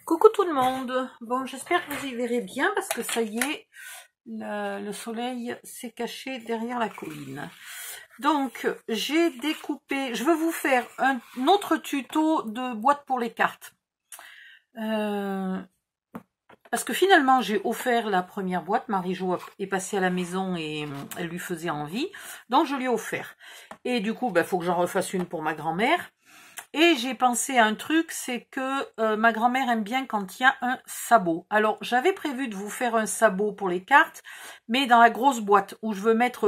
Coucou tout le monde. Bon, j'espère que vous y verrez bien parce que ça y est, le soleil s'est caché derrière la colline. Donc, j'ai découpé, je veux vous faire un autre tuto de boîte pour les cartes. Parce que finalement, j'ai offert la première boîte. Marie-Jo est passée à la maison et elle lui faisait envie. Donc, je lui ai offert. Et du coup, faut que j'en refasse une pour ma grand-mère. Et j'ai pensé à un truc, c'est que ma grand-mère aime bien quand il y a un sabot. Alors, j'avais prévu de vous faire un sabot pour les cartes, mais dans la grosse boîte où je veux mettre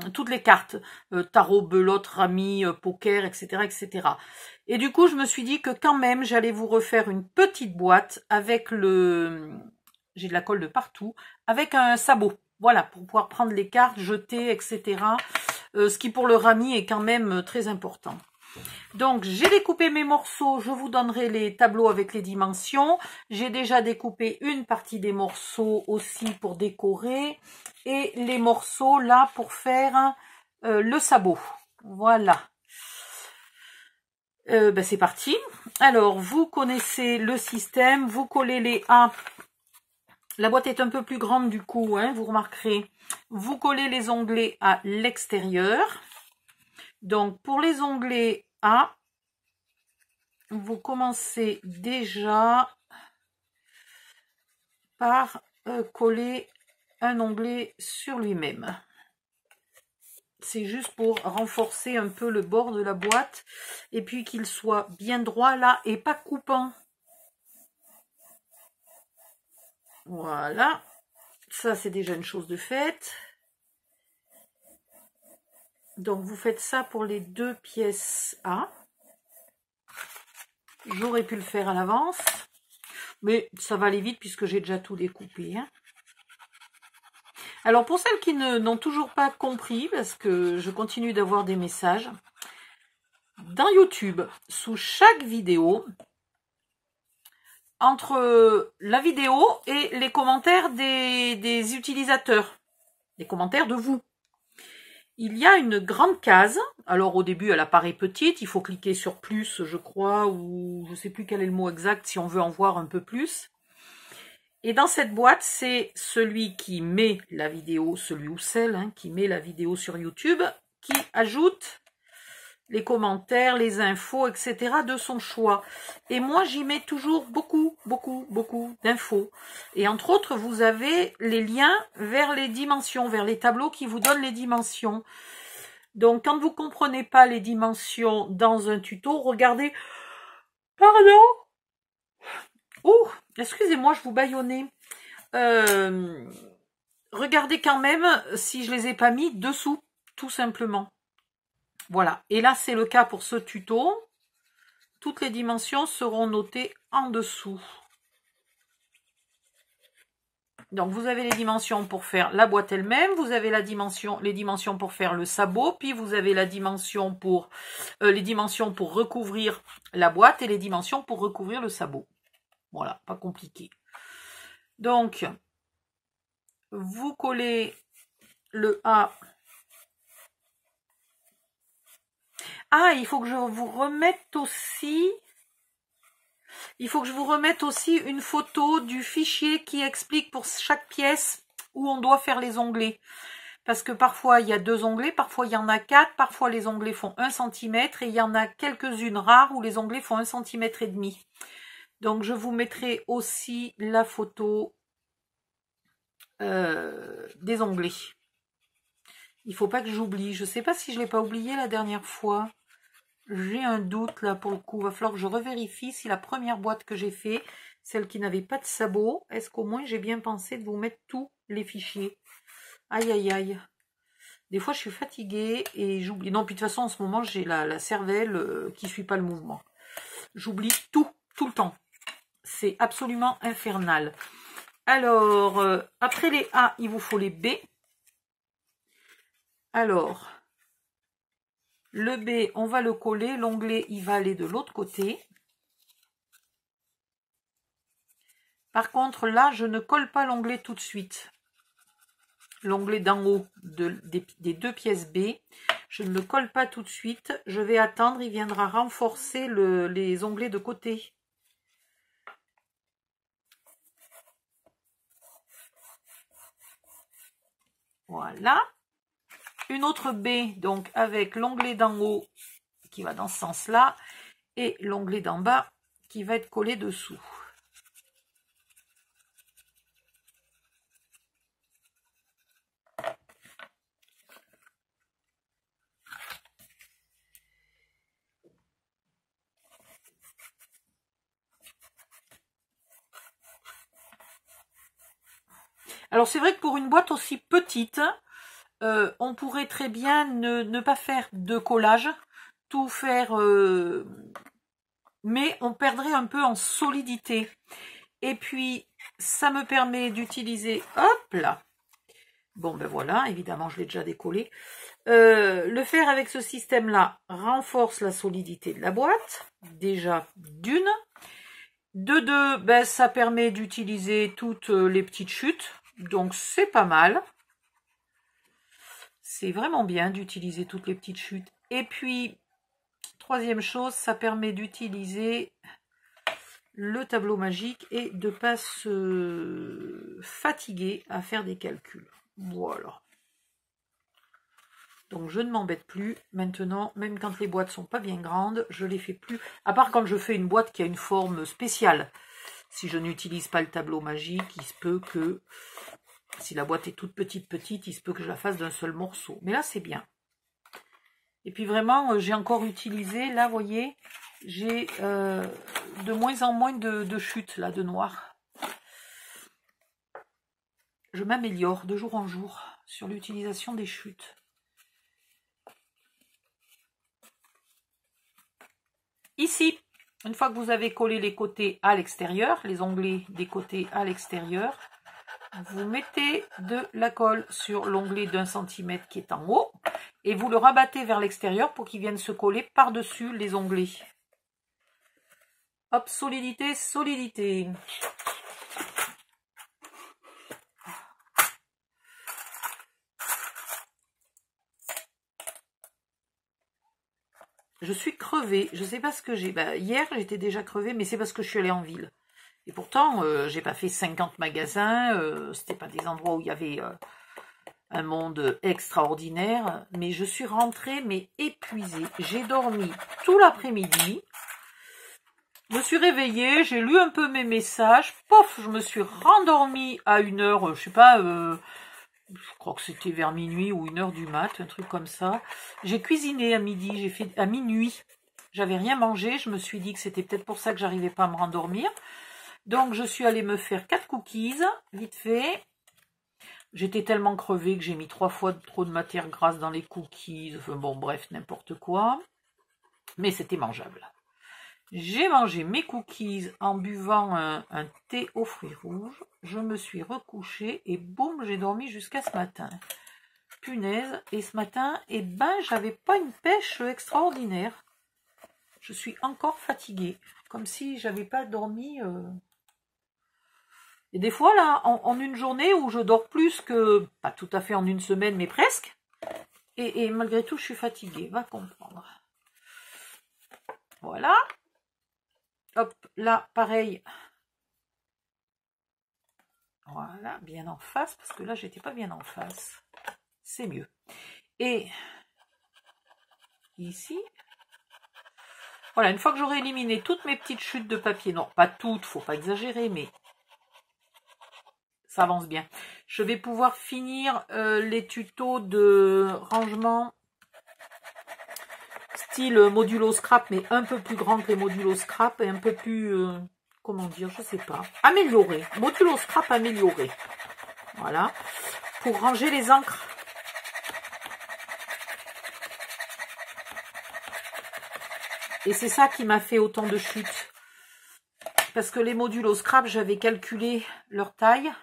toutes les cartes. Tarot, belote, rami, poker, etc., etc. Et du coup, je me suis dit que quand même, j'allais vous refaire une petite boîte avec j'ai de la colle de partout, avec un sabot. Voilà, pour pouvoir prendre les cartes, jeter, etc. Ce qui pour le rami est quand même très important. Donc, j'ai découpé mes morceaux, je vous donnerai les tableaux avec les dimensions. J'ai déjà découpé une partie des morceaux aussi pour décorer. Et les morceaux là pour faire le sabot. Voilà. C'est parti. Alors, vous connaissez le système, vous collez les A. La boîte est un peu plus grande du coup, hein, vous remarquerez. Vous collez les onglets à l'extérieur. Donc, pour les onglets A, vous commencez déjà par coller un onglet sur lui-même. C'est juste pour renforcer un peu le bord de la boîte et puis qu'il soit bien droit là et pas coupant. Voilà, ça c'est déjà une chose de faite. Donc vous faites ça pour les deux pièces A. J'aurais pu le faire à l'avance, mais ça va aller vite puisque j'ai déjà tout découpé. Hein. Alors pour celles qui n'ont toujours pas compris, parce que je continue d'avoir des messages, dans YouTube, sous chaque vidéo, entre la vidéo et les commentaires des utilisateurs, les commentaires de vous, il y a une grande case. Alors au début elle apparaît petite, il faut cliquer sur plus je crois, ou je ne sais plus quel est le mot exact si on veut en voir un peu plus. Et dans cette boîte, c'est celui qui met la vidéo, celui ou celle qui met la vidéo sur YouTube, qui ajoute les commentaires, les infos, etc. de son choix. Et moi, j'y mets toujours beaucoup d'infos. Et entre autres, vous avez les liens vers les dimensions, vers les tableaux qui vous donnent les dimensions. Donc, quand vous ne comprenez pas les dimensions dans un tuto, regardez... Pardon ? Oh, excusez-moi, je vous bâillonnais. Regardez quand même si je les ai pas mis dessous, tout simplement. Voilà. Et là, c'est le cas pour ce tuto. Toutes les dimensions seront notées en dessous. Donc, vous avez les dimensions pour faire la boîte elle-même. Vous avez les dimensions pour faire le sabot. Puis, vous avez la dimension pour les dimensions pour recouvrir la boîte et les dimensions pour recouvrir le sabot. Voilà, pas compliqué. Donc, vous collez le A. Ah, il faut que je vous remette aussi... Il faut que je vous remette aussi une photo du fichier qui explique pour chaque pièce où on doit faire les onglets. Parce que parfois, il y a 2 onglets, parfois, il y en a 4, parfois, les onglets font 1 cm et il y en a quelques-unes rares où les onglets font 1,5 cm. Donc, je vous mettrai aussi la photo des onglets. Il ne faut pas que j'oublie. Je ne sais pas si je ne l'ai pas oublié la dernière fois. J'ai un doute là pour le coup. Il va falloir que je revérifie si la première boîte que j'ai fait, celle qui n'avait pas de sabot, est-ce qu'au moins j'ai bien pensé de vous mettre tous les fichiers. Aïe aïe aïe. Des fois je suis fatiguée et j'oublie. Non, puis de toute façon en ce moment j'ai la cervelle qui ne suit pas le mouvement. J'oublie tout le temps. C'est absolument infernal. Alors, après les A, il vous faut les B. Alors, le B, on va le coller. L'onglet, il va aller de l'autre côté. Par contre, là, je ne colle pas l'onglet tout de suite. L'onglet d'en haut des 2 pièces B, je ne le colle pas tout de suite. Je vais attendre, il viendra renforcer les onglets de côté. Voilà. Une autre baie, donc avec l'onglet d'en haut qui va dans ce sens-là et l'onglet d'en bas qui va être collé dessous. Alors c'est vrai que pour une boîte aussi petite, on pourrait très bien ne pas faire de collage, tout faire, mais on perdrait un peu en solidité. Et puis ça me permet d'utiliser, hop là, bon ben voilà, évidemment je l'ai déjà décollé. Le faire avec ce système-là renforce la solidité de la boîte, déjà d'une. De deux, ben, ça permet d'utiliser toutes les petites chutes, donc c'est pas mal. C'est vraiment bien d'utiliser toutes les petites chutes. Et puis, troisième chose, ça permet d'utiliser le tableau magique et de ne pas se fatiguer à faire des calculs. Voilà. Donc je ne m'embête plus. Maintenant, même quand les boîtes sont pas bien grandes, je les fais plus. À part quand je fais une boîte qui a une forme spéciale. Si je n'utilise pas le tableau magique, il se peut que, si la boîte est toute petite, il se peut que je la fasse d'un seul morceau. Mais là, c'est bien. Et puis vraiment, j'ai encore utilisé, là, vous voyez, j'ai de moins en moins de chutes, là, de noir. Je m'améliore de jour en jour sur l'utilisation des chutes. Ici, une fois que vous avez collé les côtés à l'extérieur, les onglets des côtés à l'extérieur, vous mettez de la colle sur l'onglet d'1 cm qui est en haut et vous le rabattez vers l'extérieur pour qu'il vienne se coller par-dessus les onglets. Hop, solidité, solidité. Je suis crevée, je ne sais pas ce que j'ai. Bah, hier, j'étais déjà crevée, mais c'est parce que je suis allée en ville. Et pourtant, j'ai pas fait 50 magasins, c'était pas des endroits où il y avait un monde extraordinaire. Mais je suis rentrée, mais épuisée. J'ai dormi tout l'après-midi. Je me suis réveillée, j'ai lu un peu mes messages. Pof, je me suis rendormie à 1h, je sais pas... je crois que c'était vers minuit ou 1h du mat, un truc comme ça. J'ai cuisiné à midi, j'ai fait à minuit. J'avais rien mangé, je me suis dit que c'était peut-être pour ça que j'arrivais pas à me rendormir. Donc je suis allée me faire 4 cookies, vite fait. J'étais tellement crevée que j'ai mis 3 fois trop de matière grasse dans les cookies. Enfin bon, bref, n'importe quoi. Mais c'était mangeable. J'ai mangé mes cookies en buvant un thé aux fruits rouges. Je me suis recouchée et boum, j'ai dormi jusqu'à ce matin. Punaise, et ce matin, eh ben, j'avais pas une pêche extraordinaire. Je suis encore fatiguée, comme si j'avais pas dormi. Et des fois, là, en une journée où je dors plus que, pas tout à fait en une semaine, mais presque, et malgré tout, je suis fatiguée, va comprendre. Voilà. Hop, là, pareil. Voilà, bien en face, parce que là, j'étais pas bien en face. C'est mieux. Et ici, voilà, une fois que j'aurai éliminé toutes mes petites chutes de papier, non, pas toutes, faut pas exagérer, mais ça avance bien. Je vais pouvoir finir les tutos de rangement style modulo scrap, mais un peu plus grand que les modulo scrap et un peu plus, comment dire, je sais pas, amélioré. Modulo scrap amélioré. Voilà. Pour ranger les encres. Et c'est ça qui m'a fait autant de chutes. Parce que les modulo scrap, j'avais calculé leur taille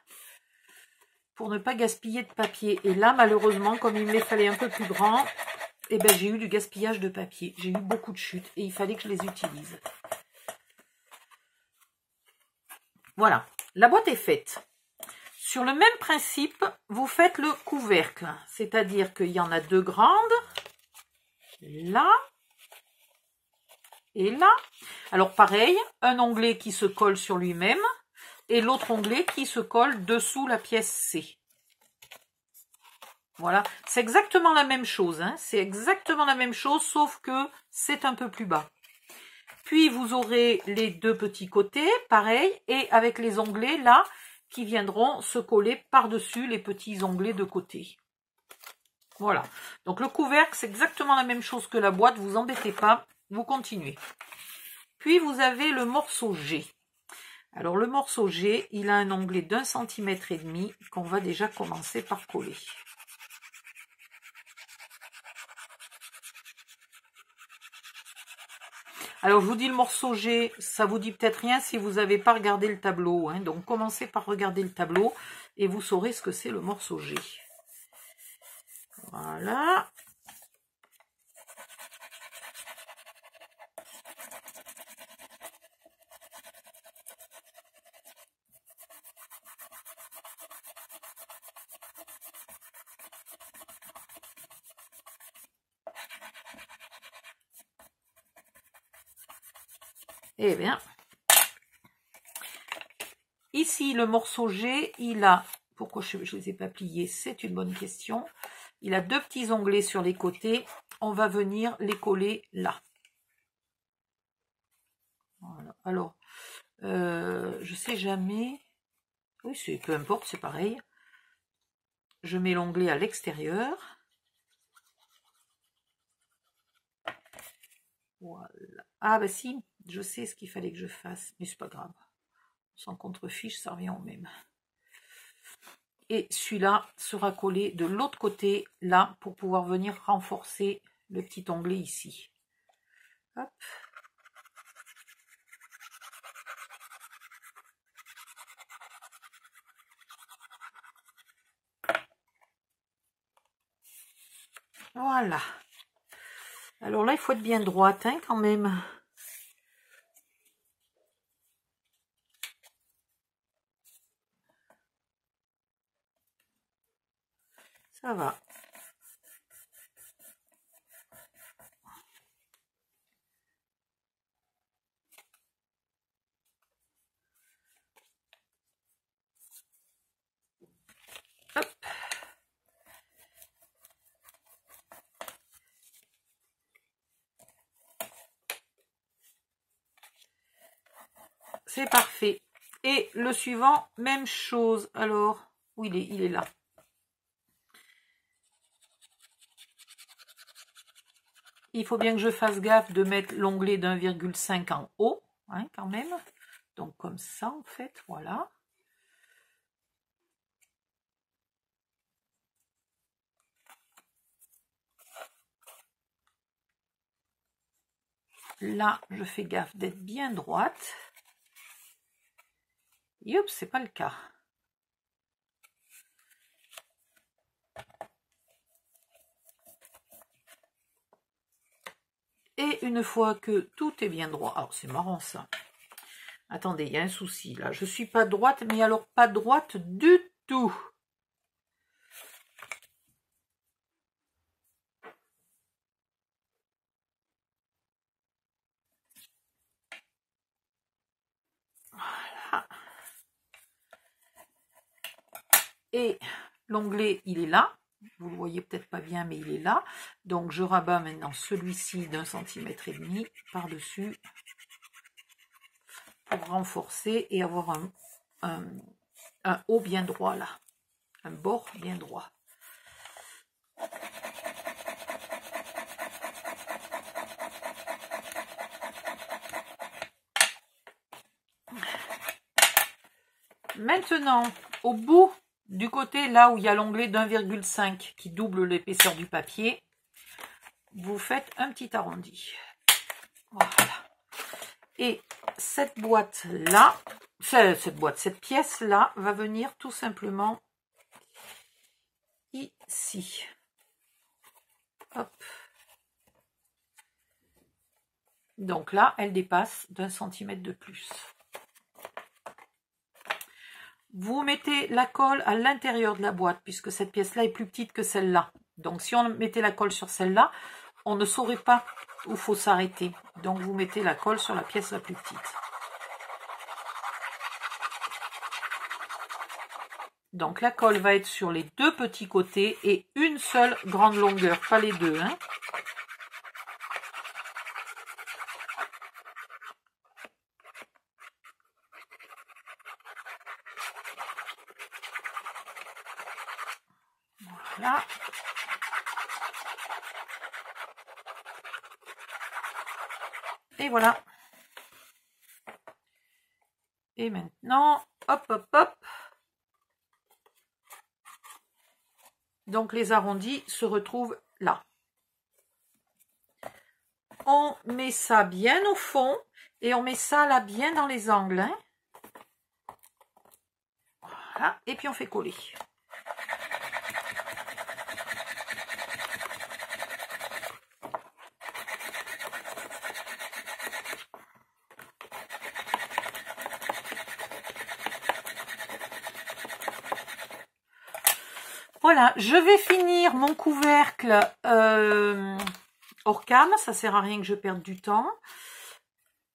pour ne pas gaspiller de papier. Et là, malheureusement, comme il me les fallait un peu plus grand, eh ben, j'ai eu du gaspillage de papier. J'ai eu beaucoup de chutes et il fallait que je les utilise. Voilà, la boîte est faite. Sur le même principe, vous faites le couvercle. C'est-à-dire qu'il y en a 2 grandes. Là. Et là. Alors pareil, un onglet qui se colle sur lui-même. Et l'autre onglet qui se colle dessous la pièce C. Voilà, c'est exactement la même chose, hein. C'est exactement la même chose, sauf que c'est un peu plus bas. Puis vous aurez les deux petits côtés, pareil, et avec les onglets là, qui viendront se coller par-dessus les petits onglets de côté. Voilà, donc le couvercle, c'est exactement la même chose que la boîte, vous embêtez pas, vous continuez. Puis vous avez le morceau G. Alors le morceau G, il a un onglet d'1,5 cm qu'on va déjà commencer par coller. Alors je vous dis le morceau G, ça vous dit peut-être rien si vous n'avez pas regardé le tableau, hein. Donc commencez par regarder le tableau et vous saurez ce que c'est le morceau G. Voilà. Eh bien, ici le morceau G, il a, pourquoi je ne les ai pas pliés, c'est une bonne question. Il a deux petits onglets sur les côtés, on va venir les coller là. Voilà. Alors, je sais jamais, oui, peu importe, c'est pareil. Je mets l'onglet à l'extérieur. Voilà. Ah bah si, je sais ce qu'il fallait que je fasse, mais c'est pas grave. Sans contrefiche, ça revient au même. Et celui-là sera collé de l'autre côté, là, pour pouvoir venir renforcer le petit onglet ici. Hop. Voilà. Alors là, il faut être bien droite, hein, quand même. Ça va. Hop. C'est parfait. Et le suivant, même chose. Alors, où il est là. Il faut bien que je fasse gaffe de mettre l'onglet d'1,5 en haut, hein, quand même. Donc comme ça, en fait, voilà. Là, je fais gaffe d'être bien droite. Youp, c'est pas le cas. Et une fois que tout est bien droit, alors c'est marrant ça. Attendez, il y a un souci là. Je suis pas droite, mais alors pas droite du tout. Voilà. Et l'onglet, il est là. Vous le voyez peut-être pas bien, mais il est là. Donc je rabats maintenant celui-ci d'1,5 cm par-dessus pour renforcer et avoir un haut bien droit là. Un bord bien droit. Maintenant, au bout du côté là où il y a l'onglet d'1,5 qui double l'épaisseur du papier, vous faites un petit arrondi. Voilà. Et cette boîte là, cette pièce là va venir tout simplement ici. Hop. Donc là, elle dépasse d'1 cm de plus. Vous mettez la colle à l'intérieur de la boîte, puisque cette pièce-là est plus petite que celle-là. Donc, si on mettait la colle sur celle-là, on ne saurait pas où il faut s'arrêter. Donc, vous mettez la colle sur la pièce la plus petite. Donc la colle va être sur les deux petits côtés et une seule grande longueur, pas les deux, hein. Voilà. Et voilà. Et maintenant, hop, hop, hop. Donc les arrondis se retrouvent là. On met ça bien au fond et on met ça là bien dans les angles, hein. Voilà. Et puis on fait coller. Voilà, je vais finir mon couvercle hors cam. Ça sert à rien que je perde du temps.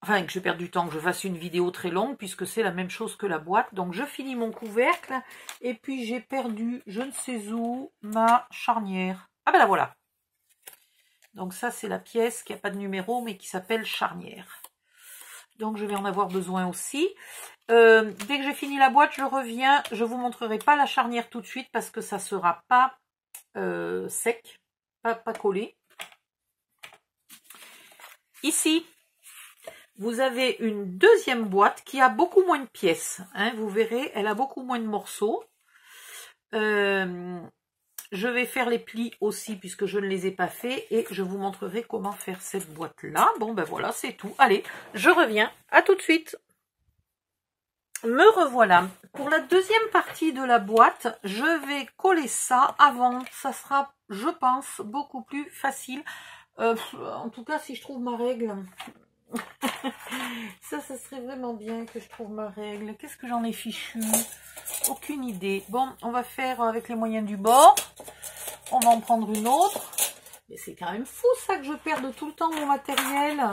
Enfin, que je perde du temps, que je fasse une vidéo très longue, puisque c'est la même chose que la boîte. Donc, je finis mon couvercle. Et puis, j'ai perdu, je ne sais où, ma charnière. Ah ben la voilà. Donc, ça, c'est la pièce qui n'a pas de numéro, mais qui s'appelle charnière. Donc, je vais en avoir besoin aussi. Dès que j'ai fini la boîte, je reviens. Je vous montrerai pas la charnière tout de suite parce que ça sera pas sec, pas collé. Ici, vous avez une deuxième boîte qui a beaucoup moins de pièces. Hein, vous verrez, elle a beaucoup moins de morceaux. Je vais faire les plis aussi puisque je ne les ai pas faits et je vous montrerai comment faire cette boîte-là. Bon, ben voilà, c'est tout. Allez, je reviens. À tout de suite. Me revoilà. Pour la deuxième partie de la boîte, je vais coller ça avant. Ça sera, je pense, beaucoup plus facile. En tout cas, si je trouve ma règle. ça serait vraiment bien que je trouve ma règle. Qu'est-ce que j'en ai fichu? Aucune idée. Bon, on va faire avec les moyens du bord. On va en prendre une autre. Mais c'est quand même fou ça que je perde tout le temps mon matériel.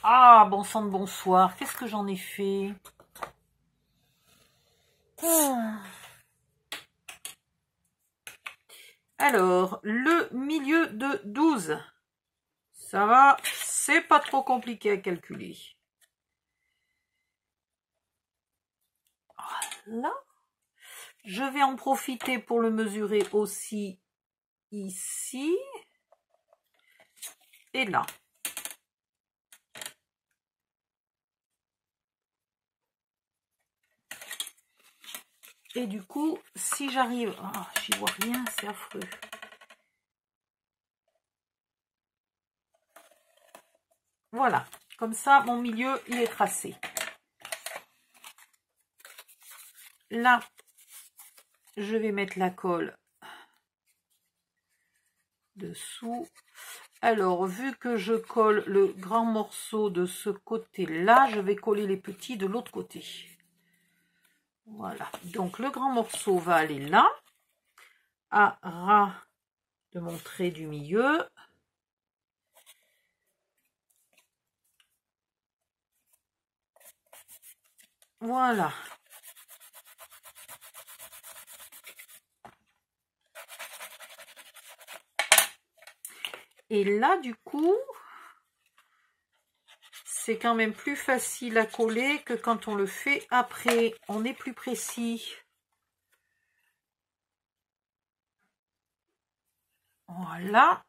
Ah, bon sang de bonsoir. Qu'est-ce que j'en ai fait? Alors, le milieu de 12. Ça va, c'est pas trop compliqué à calculer. Voilà. Je vais en profiter pour le mesurer aussi ici et là. Et du coup, si j'arrive... Oh, j'y vois rien, c'est affreux. Voilà, comme ça, mon milieu, il est tracé. Là, je vais mettre la colle dessous. Alors, vu que je colle le grand morceau de ce côté-là, je vais coller les petits de l'autre côté. Voilà, donc le grand morceau va aller là, à ras de mon trait du milieu. Voilà. Et là, du coup, c'est quand même plus facile à coller que quand on le fait après. On est plus précis. Voilà.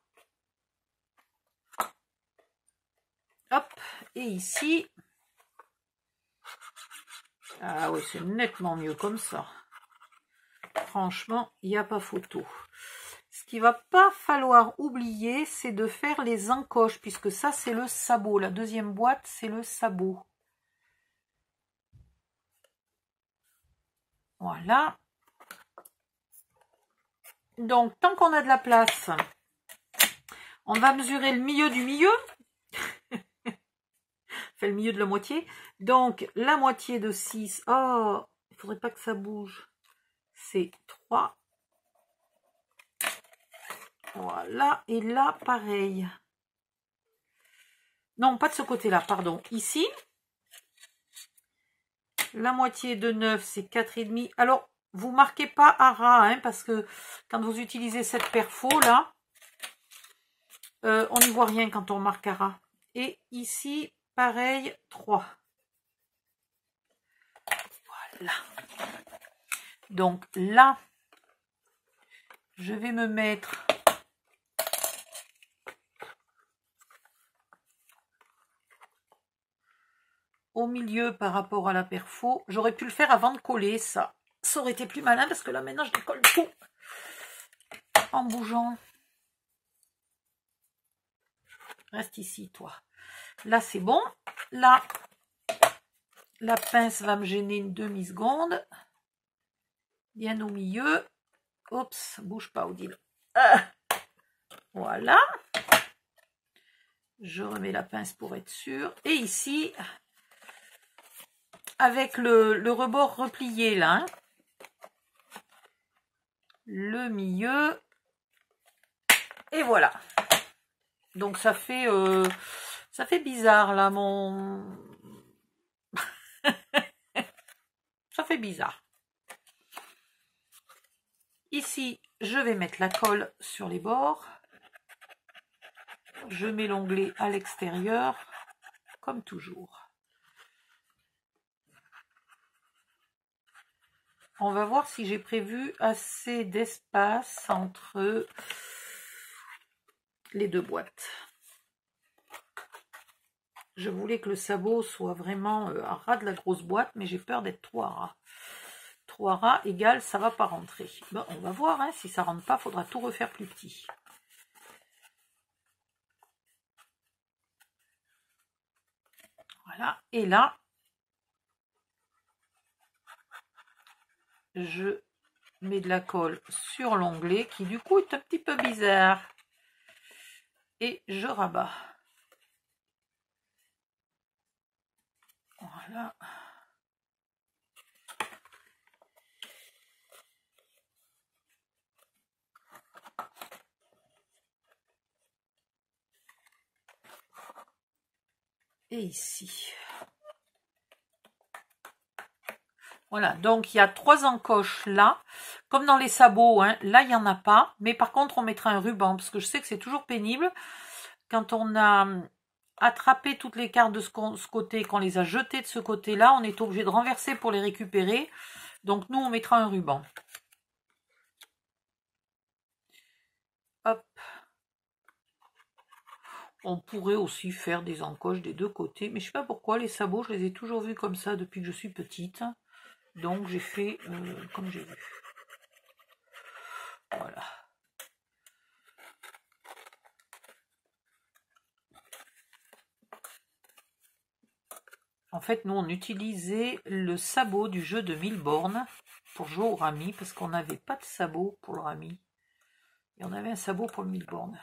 Hop. Et ici. Ah oui, c'est nettement mieux comme ça. Franchement, il n'y a pas photo. Ce qu'il va pas falloir oublier, c'est de faire les encoches, puisque ça, c'est le sabot. La deuxième boîte, c'est le sabot. Voilà. Donc, tant qu'on a de la place, on va mesurer le milieu du milieu. Enfin, le milieu de la moitié. Donc, la moitié de 6. Oh, il faudrait pas que ça bouge. C'est 3. Voilà. Et là, pareil. Non, pas de ce côté-là, pardon. Ici. La moitié de 9, c'est 4,5. Alors, vous marquez pas à ras, hein, parce que quand vous utilisez cette perfo là, on n'y voit rien quand on marque à ras. Et ici, pareil, 3. Voilà. Donc là, je vais me mettre au milieu par rapport à la perfo. J'aurais pu le faire avant de coller ça. Ça aurait été plus malin parce que là maintenant je décolle tout en bougeant. Reste ici toi. Là c'est bon. Là, la pince va me gêner une demi-seconde. Bien au milieu. Oups, bouge pas Odile. Voilà. Je remets la pince pour être sûr. Et ici, avec le rebord replié là, hein, le milieu. Et voilà. Donc ça fait bizarre là mon... ça fait bizarre. Ici, je vais mettre la colle sur les bords. Je mets l'onglet à l'extérieur, comme toujours. On va voir si j'ai prévu assez d'espace entre les deux boîtes. Je voulais que le sabot soit vraiment à ras de la grosse boîte, mais j'ai peur d'être trop à ras. Trop à ras égale ça va pas rentrer. Bon, on va voir, hein, si ça rentre pas, il faudra tout refaire plus petit. Voilà, et là, je mets de la colle sur l'onglet qui du coup est un petit peu bizarre. Et je rabats. Voilà. Et ici. Voilà, donc il y a 3 encoches là. Comme dans les sabots, hein, là il n'y en a pas. Mais par contre, on mettra un ruban, parce que je sais que c'est toujours pénible. Quand on a attrapé toutes les cartes de ce côté, qu'on les a jetées de ce côté-là, on est obligé de renverser pour les récupérer. Donc nous, on mettra un ruban. Hop. On pourrait aussi faire des encoches des deux côtés. Mais je ne sais pas pourquoi, les sabots, je les ai toujours vus comme ça depuis que je suis petite. Donc j'ai fait comme j'ai vu. Voilà. En fait, nous, on utilisait le sabot du jeu de 1000 bornes pour jouer au rami, parce qu'on n'avait pas de sabot pour le rami. Et on avait un sabot pour le 1000 bornes.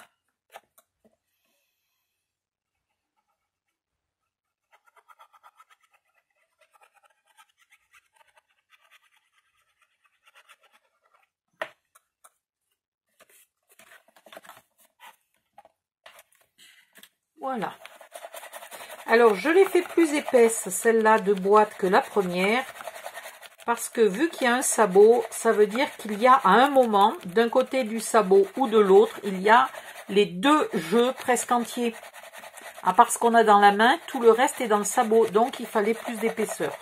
Voilà. Alors, je l'ai fait plus épaisse, celle-là de boîte, que la première. Parce que vu qu'il y a un sabot, ça veut dire qu'il y a à un moment, d'un côté du sabot ou de l'autre, il y a les deux jeux presque entiers. À part ce qu'on a dans la main, tout le reste est dans le sabot. Donc, il fallait plus d'épaisseur.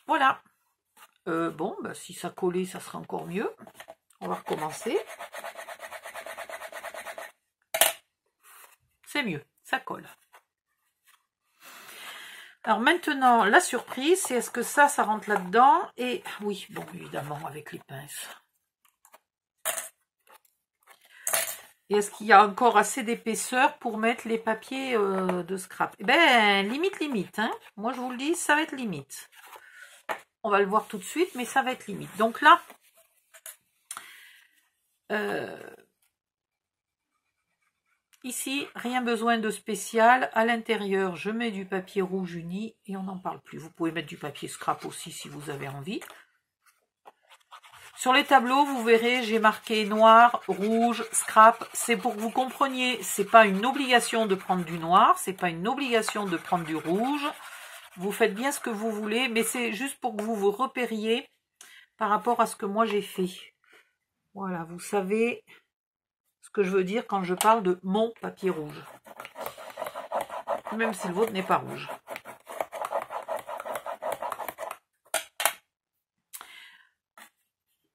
Voilà. Bon, bah, si ça collait, ça sera encore mieux. On va recommencer. C'est mieux, ça colle. Alors maintenant, la surprise, c'est est-ce que ça rentre là-dedans? Et oui, bon, évidemment, avec les pinces. Et est-ce qu'il y a encore assez d'épaisseur pour mettre les papiers de scrap? Eh ben, limite, hein. Moi, je vous le dis, ça va être limite. On va le voir tout de suite, mais ça va être limite. Donc là, ici, rien besoin de spécial. À l'intérieur, je mets du papier rouge uni et on n'en parle plus. Vous pouvez mettre du papier scrap aussi si vous avez envie. Sur les tableaux, vous verrez, j'ai marqué noir, rouge, scrap. C'est pour que vous compreniez, c'est pas une obligation de prendre du noir, c'est pas une obligation de prendre du rouge. Vous faites bien ce que vous voulez, mais c'est juste pour que vous vous repériez par rapport à ce que moi j'ai fait. Voilà, vous savez ce que je veux dire quand je parle de mon papier rouge. Même si le vôtre n'est pas rouge.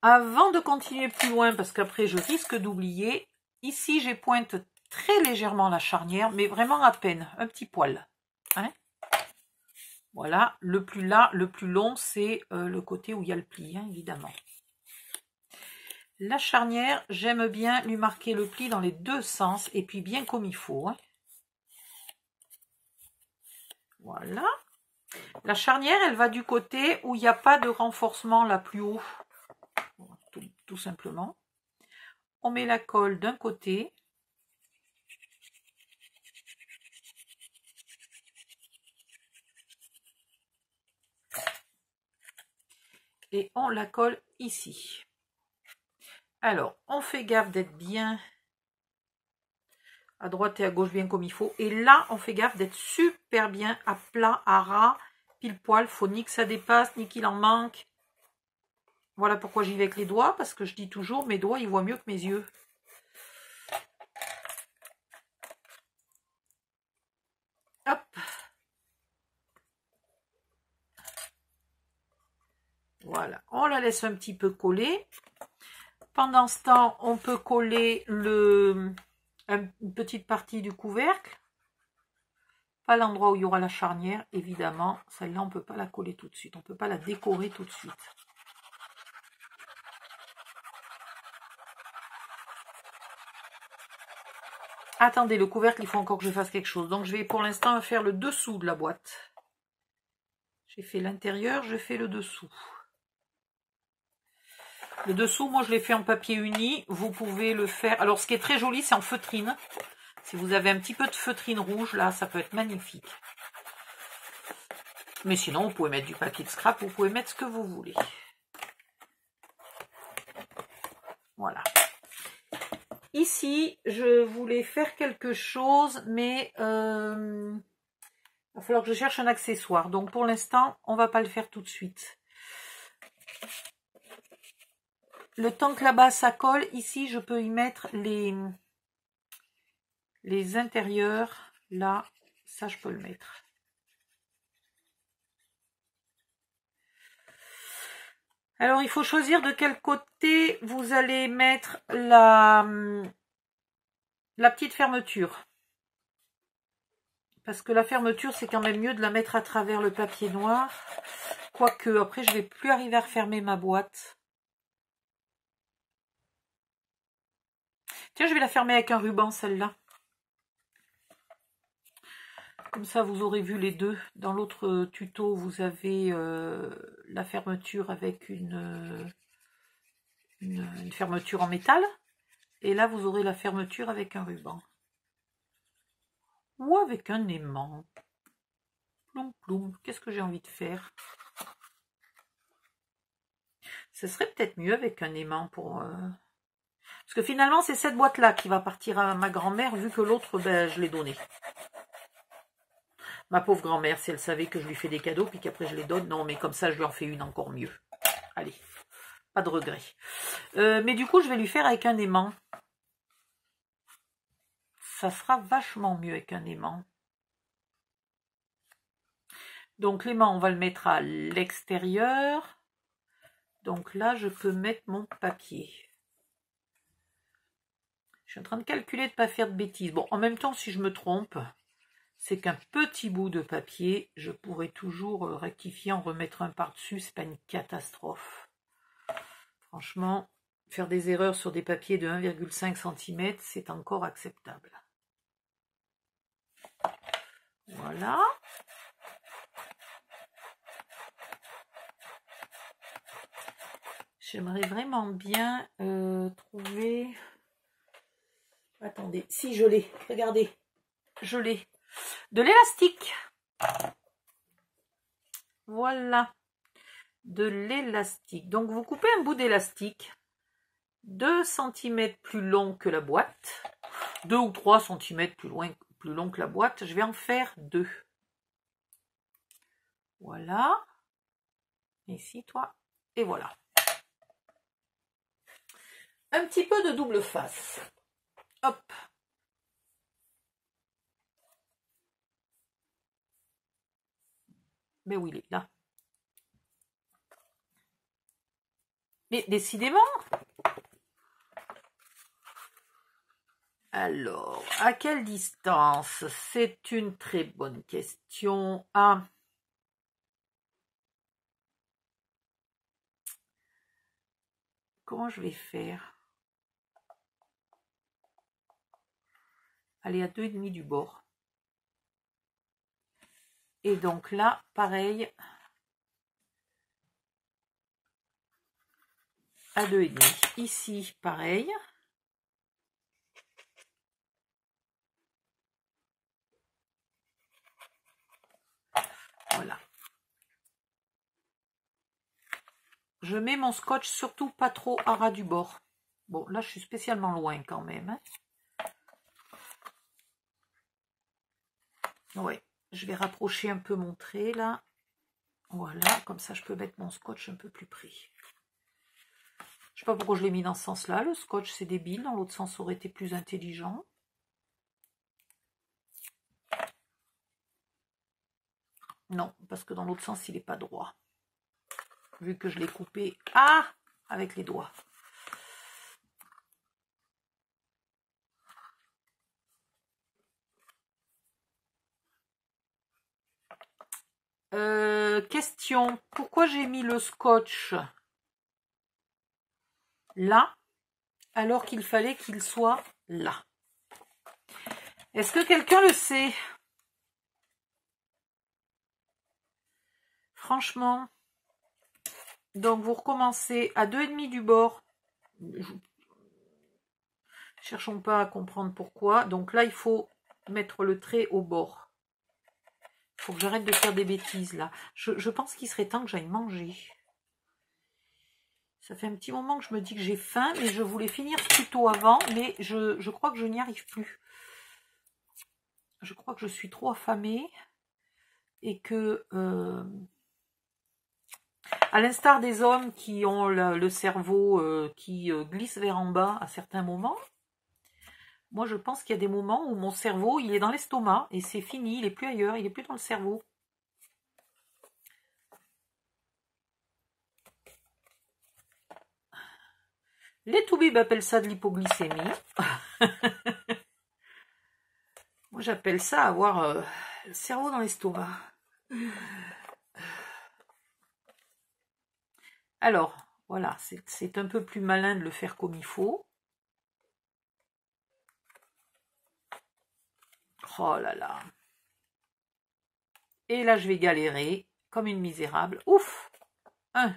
Avant de continuer plus loin, parce qu'après je risque d'oublier, ici j'ai pointe très légèrement la charnière, mais vraiment à peine, un petit poil. Hein? Voilà, le plus long, c'est le côté où il y a le pli, hein, évidemment. La charnière, j'aime bien lui marquer le pli dans les deux sens, et puis bien comme il faut. Hein. Voilà. La charnière, elle va du côté où il n'y a pas de renforcement là plus haut. Tout simplement. On met la colle d'un côté. Et on la colle ici. Alors, on fait gaffe d'être bien à droite et à gauche, bien comme il faut. Et là, on fait gaffe d'être super bien à plat, à ras, pile poil. Faut ni que ça dépasse, ni qu'il en manque. Voilà pourquoi j'y vais avec les doigts, parce que je dis toujours, mes doigts, ils voient mieux que mes yeux. Hop. Voilà, on la laisse un petit peu coller. Pendant ce temps, on peut coller une petite partie du couvercle. Pas l'endroit où il y aura la charnière, évidemment. Celle-là, on ne peut pas la coller tout de suite. On ne peut pas la décorer tout de suite. Attendez, le couvercle, il faut encore que je fasse quelque chose. Donc, je vais pour l'instant faire le dessous de la boîte. J'ai fait l'intérieur, je fais le dessous. Le dessous, moi, je l'ai fait en papier uni. Vous pouvez le faire... Alors, ce qui est très joli, c'est en feutrine. Si vous avez un petit peu de feutrine rouge, là, ça peut être magnifique. Mais sinon, vous pouvez mettre du papier de scrap, vous pouvez mettre ce que vous voulez. Voilà. Ici, je voulais faire quelque chose, mais il va falloir que je cherche un accessoire. Donc, pour l'instant, on ne va pas le faire tout de suite. Le temps que là-bas, ça colle, ici, je peux y mettre les intérieurs. Là, ça, je peux le mettre. Alors, il faut choisir de quel côté vous allez mettre la petite fermeture. Parce que la fermeture, c'est quand même mieux de la mettre à travers le papier noir. Quoique, après, je ne vais plus arriver à refermer ma boîte. Tiens, je vais la fermer avec un ruban, celle-là. Comme ça, vous aurez vu les deux. Dans l'autre tuto, vous avez la fermeture avec une fermeture en métal. Et là, vous aurez la fermeture avec un ruban. Ou avec un aimant. Ploum, ploum. Qu'est-ce que j'ai envie de faire? Ce serait peut-être mieux avec un aimant pour... Parce que finalement, c'est cette boîte-là qui va partir à ma grand-mère, vu que l'autre, ben, je l'ai donnée. Ma pauvre grand-mère, si elle savait que je lui fais des cadeaux, puis qu'après je les donne, non, mais comme ça, je lui en fais une encore mieux. Allez, pas de regret. Mais du coup, je vais lui faire avec un aimant. Ça sera vachement mieux avec un aimant. Donc, l'aimant, on va le mettre à l'extérieur. Donc là, je peux mettre mon papier. Je suis en train de calculer de ne pas faire de bêtises. Bon, en même temps, si je me trompe... c'est qu'un petit bout de papier, je pourrais toujours rectifier, en remettre un par-dessus, c'est pas une catastrophe. Franchement, faire des erreurs sur des papiers de 1,5 cm, c'est encore acceptable. Voilà. J'aimerais vraiment bien trouver... Attendez, si je l'ai, regardez, je l'ai. De l'élastique. Voilà. de l'élastique. Donc vous coupez un bout d'élastique 2 cm plus long que la boîte, 2 ou 3 cm plus long que la boîte. Je vais en faire 2. Voilà. Ici, toi. Et voilà. Un petit peu de double face. Hop. Mais où il est là? Mais décidément. Alors, à quelle distance? C'est une très bonne question. Ah. Comment je vais faire? Allez, à 2,5 du bord. Et donc là, pareil, à 2,5. Ici, pareil. Voilà. Je mets mon scotch surtout pas trop à ras du bord. Bon, là, je suis spécialement loin quand même. Hein. Ouais, je vais rapprocher un peu mon trait, là. Voilà, comme ça, je peux mettre mon scotch un peu plus pris. Je sais pas pourquoi je l'ai mis dans ce sens-là. Le scotch, c'est débile. Dans l'autre sens, ça aurait été plus intelligent. Non, parce que dans l'autre sens, il n'est pas droit. Vu que je l'ai coupé avec les doigts. Question, pourquoi j'ai mis le scotch là, alors qu'il fallait qu'il soit là? Est-ce que quelqu'un le sait? Franchement, donc vous recommencez à 2,5 du bord. Cherchons pas à comprendre pourquoi. Donc là, il faut mettre le trait au bord. Il faut que j'arrête de faire des bêtises là. Je pense qu'il serait temps que j'aille manger. Ça fait un petit moment que je me dis que j'ai faim, mais je voulais finir plutôt avant, mais je crois que je n'y arrive plus. Je crois que je suis trop affamée et que, à l'instar des hommes qui ont le cerveau qui glisse vers en bas à certains moments, moi je pense qu'il y a des moments où mon cerveau il est dans l'estomac et c'est fini, il n'est plus ailleurs, il n'est plus dans le cerveau. Les toubibs appellent ça de l'hypoglycémie. Moi j'appelle ça avoir le cerveau dans l'estomac. Alors, voilà, c'est un peu plus malin de le faire comme il faut. Oh là là. Et là, je vais galérer comme une misérable. Ouf! 1.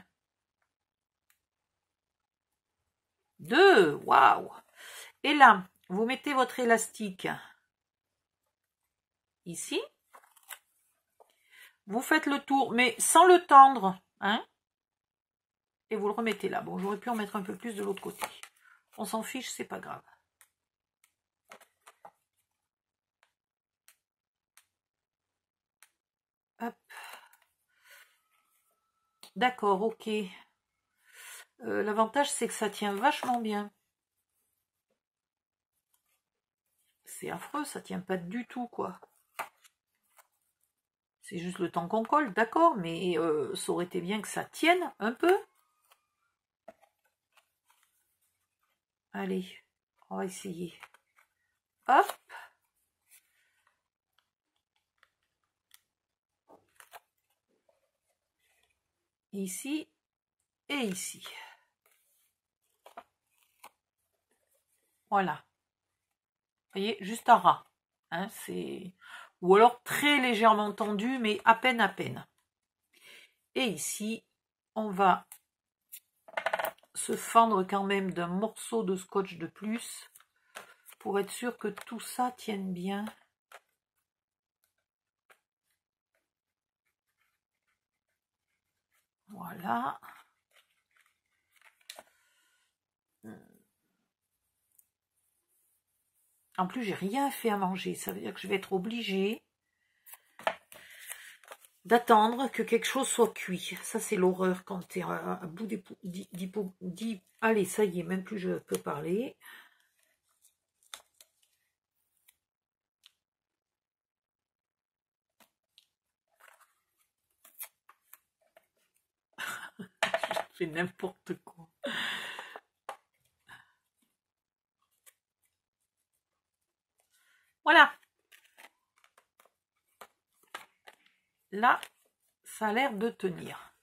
2. Waouh! Et là, vous mettez votre élastique ici. Vous faites le tour, mais sans le tendre, hein? Et vous le remettez là. Bon, j'aurais pu en mettre un peu plus de l'autre côté. On s'en fiche, c'est pas grave. Hop. D'accord, ok. L'avantage, c'est que ça tient vachement bien. C'est affreux, ça tient pas du tout, quoi. C'est juste le temps qu'on colle, d'accord, mais ça aurait été bien que ça tienne un peu. Allez, on va essayer. Hop. Ici et ici. Voilà. Vous voyez, juste à ras. Hein, ou alors très légèrement tendu, mais à peine à peine. Et ici, on va se fendre quand même d'un morceau de scotch de plus pour être sûr que tout ça tienne bien. Voilà. Voilà. En plus, j'ai rien fait à manger. Ça veut dire que je vais être obligée d'attendre que quelque chose soit cuit. Ça, c'est l'horreur quand tu es à bout des... Allez, ça y est, même plus je peux parler. Je fais n'importe quoi. Voilà. Là, ça a l'air de tenir.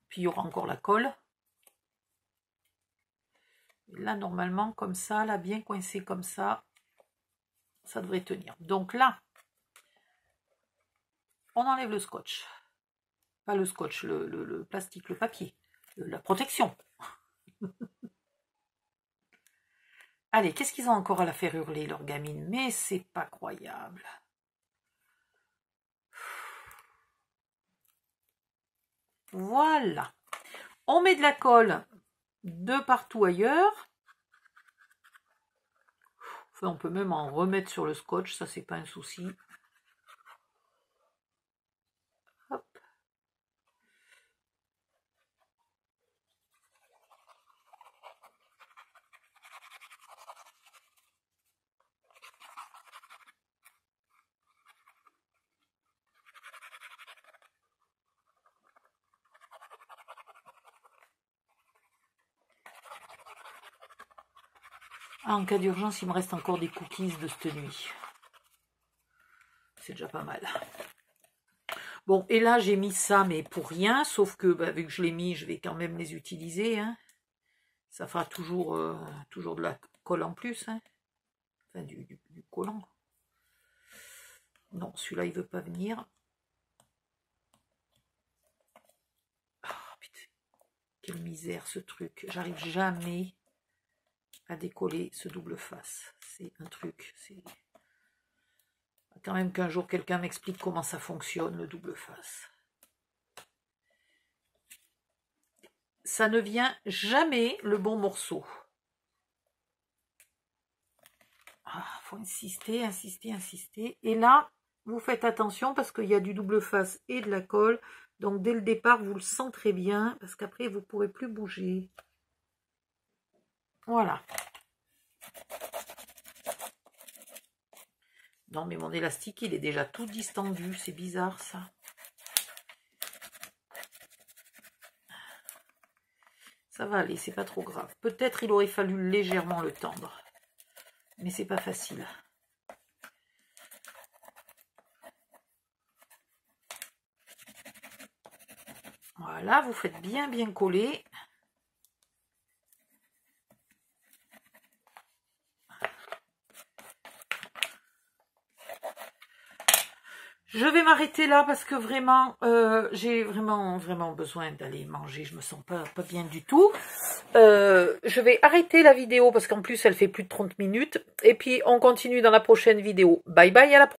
Puis il y aura encore la colle. Et là, normalement, comme ça, là, bien coincé comme ça devrait tenir. Donc là, on enlève le scotch. Pas le scotch, le plastique, le papier, la protection. Allez, qu'est-ce qu'ils ont encore à la faire hurler, leur gamine? Mais c'est pas croyable. Voilà. On met de la colle de partout ailleurs. Enfin, on peut même en remettre sur le scotch, ça c'est pas un souci. Hop. Ah, en cas d'urgence, il me reste encore des cookies de cette nuit. C'est déjà pas mal. Bon, et là, j'ai mis ça, mais pour rien, sauf que, bah, vu que je l'ai mis, je vais quand même les utiliser. Hein. Ça fera toujours de la colle en plus. Hein. Enfin, du collant. Non, celui-là, il veut pas venir. Oh, putain. Quelle misère, ce truc. J'arrive jamais à décoller ce double face. C'est un truc, c'est... Quand même qu'un jour quelqu'un m'explique comment ça fonctionne, le double face. Ça ne vient jamais le bon morceau. Ah, faut insister, insister, insister. Et là, vous faites attention parce qu'il y a du double face et de la colle. Donc dès le départ, vous le sentirez bien parce qu'après, vous ne pourrez plus bouger. Voilà. Non, mais mon élastique, il est déjà tout distendu. C'est bizarre, ça. Ça va aller, c'est pas trop grave. Peut-être il aurait fallu légèrement le tendre. Mais c'est pas facile. Voilà, vous faites bien coller. Je vais m'arrêter là parce que vraiment, j'ai vraiment besoin d'aller manger. Je me sens pas bien du tout. Je vais arrêter la vidéo parce qu'en plus, elle fait plus de 30 minutes. Et puis, on continue dans la prochaine vidéo. Bye bye, à la prochaine.